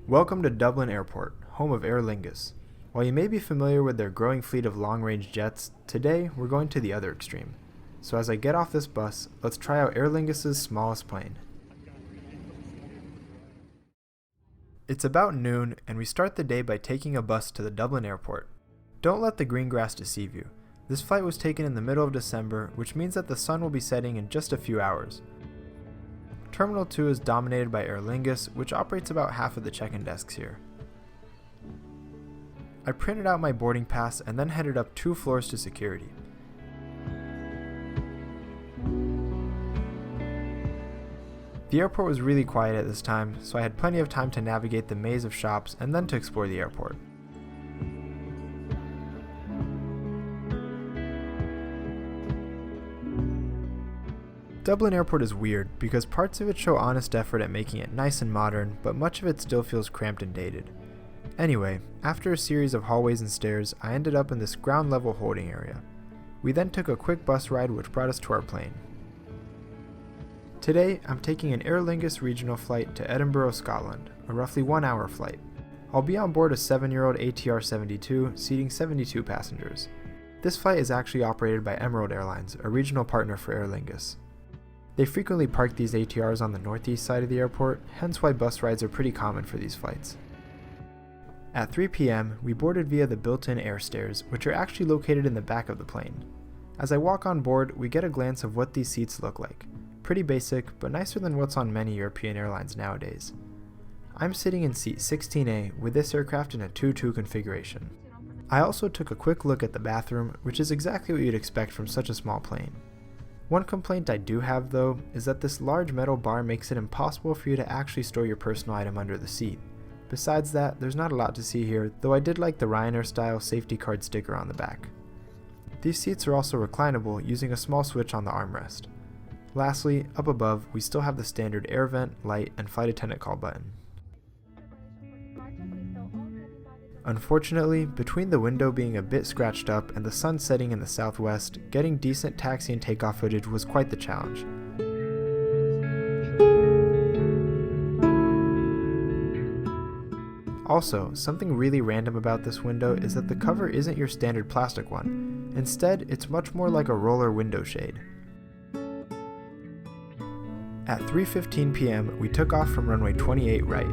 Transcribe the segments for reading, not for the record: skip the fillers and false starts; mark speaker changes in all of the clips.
Speaker 1: Welcome to Dublin Airport, home of Aer Lingus. While you may be familiar with their growing fleet of long-range jets, today we're going to the other extreme. So as I get off this bus, let's try out Aer Lingus' smallest plane. It's about noon, and we start the day by taking a bus to the Dublin airport. Don't let the green grass deceive you. This flight was taken in the middle of December, which means that the sun will be setting in just a few hours. Terminal 2 is dominated by Aer Lingus, which operates about half of the check-in desks here. I printed out my boarding pass and then headed up 2 floors to security. The airport was really quiet at this time, so I had plenty of time to navigate the maze of shops and then to explore the airport. Dublin Airport is weird because parts of it show honest effort at making it nice and modern, but much of it still feels cramped and dated. Anyway, after a series of hallways and stairs, I ended up in this ground level holding area. We then took a quick bus ride which brought us to our plane. Today, I'm taking an Aer Lingus Regional flight to Edinburgh, Scotland, a roughly 1-hour flight. I'll be on board a 7-year-old ATR 72, seating 72 passengers. This flight is actually operated by Airlines, a regional partner for Aer Lingus. They frequently park these ATRs on the northeast side of the airport, hence why bus rides are pretty common for these flights. At 3 p.m., we boarded via the built-in air stairs, which are actually located in the back of the plane. As I walk on board, we get a glance of what these seats look like. Pretty basic, but nicer than what's on many European airlines nowadays. I'm sitting in seat 16A with this aircraft in a 2-2 configuration. I also took a quick look at the bathroom, which is exactly what you'd expect from such a small plane. One complaint I do have though is that this large metal bar makes it impossible for you to actually store your personal item under the seat. Besides that, there's not a lot to see here, though I did like the Ryanair style safety card sticker on the back. These seats are also reclinable using a small switch on the armrest. Lastly, up above, we still have the standard air vent, light, and flight attendant call button. Unfortunately, between the window being a bit scratched up and the sun setting in the southwest, getting decent taxi and takeoff footage was quite the challenge. Also, something really random about this window is that the cover isn't your standard plastic one. Instead, it's much more like a roller window shade. At 3:15 p.m., we took off from runway 28 right.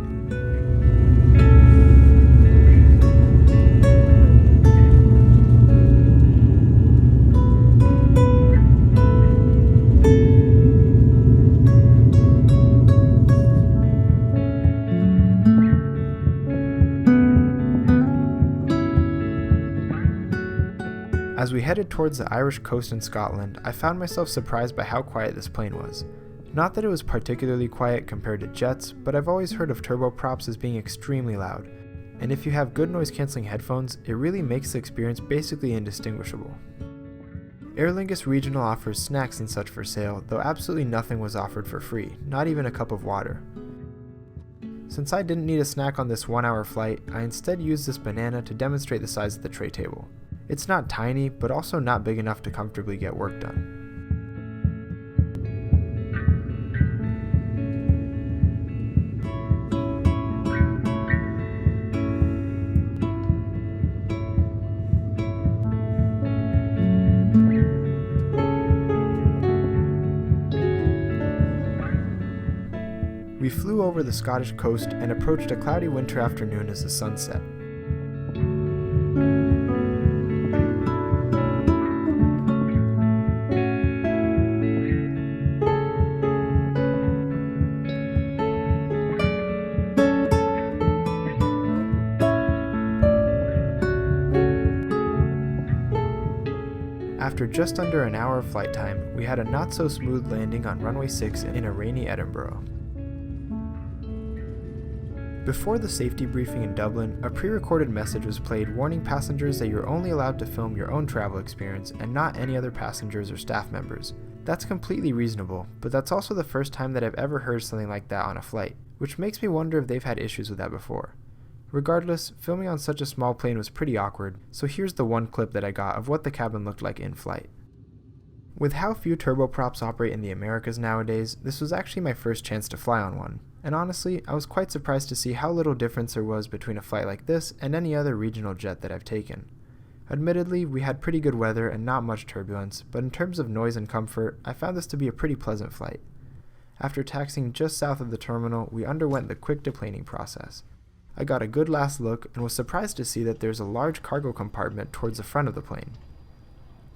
Speaker 1: As we headed towards the Irish coast in Scotland, I found myself surprised by how quiet this plane was. Not that it was particularly quiet compared to jets, but I've always heard of turboprops as being extremely loud, and if you have good noise-canceling headphones, it really makes the experience basically indistinguishable. Aer Lingus Regional offers snacks and such for sale, though absolutely nothing was offered for free, not even a cup of water. Since I didn't need a snack on this 1-hour flight, I instead used this banana to demonstrate the size of the tray table. It's not tiny, but also not big enough to comfortably get work done. We flew over the Scottish coast and approached a cloudy winter afternoon as the sun set. After just under an hour of flight time, we had a not-so-smooth landing on runway 6 in a rainy Edinburgh. Before the safety briefing in Dublin, a pre-recorded message was played warning passengers that you're only allowed to film your own travel experience and not any other passengers or staff members. That's completely reasonable, but that's also the first time that I've ever heard something like that on a flight, which makes me wonder if they've had issues with that before. Regardless, filming on such a small plane was pretty awkward, so here's the one clip that I got of what the cabin looked like in flight. With how few turboprops operate in the Americas nowadays, this was actually my first chance to fly on one, and honestly, I was quite surprised to see how little difference there was between a flight like this and any other regional jet that I've taken. Admittedly, we had pretty good weather and not much turbulence, but in terms of noise and comfort, I found this to be a pretty pleasant flight. After taxiing just south of the terminal, we underwent the quick deplaning process. I got a good last look and was surprised to see that there's a large cargo compartment towards the front of the plane.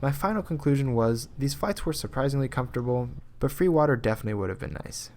Speaker 1: My final conclusion was, these flights were surprisingly comfortable, but free water definitely would have been nice.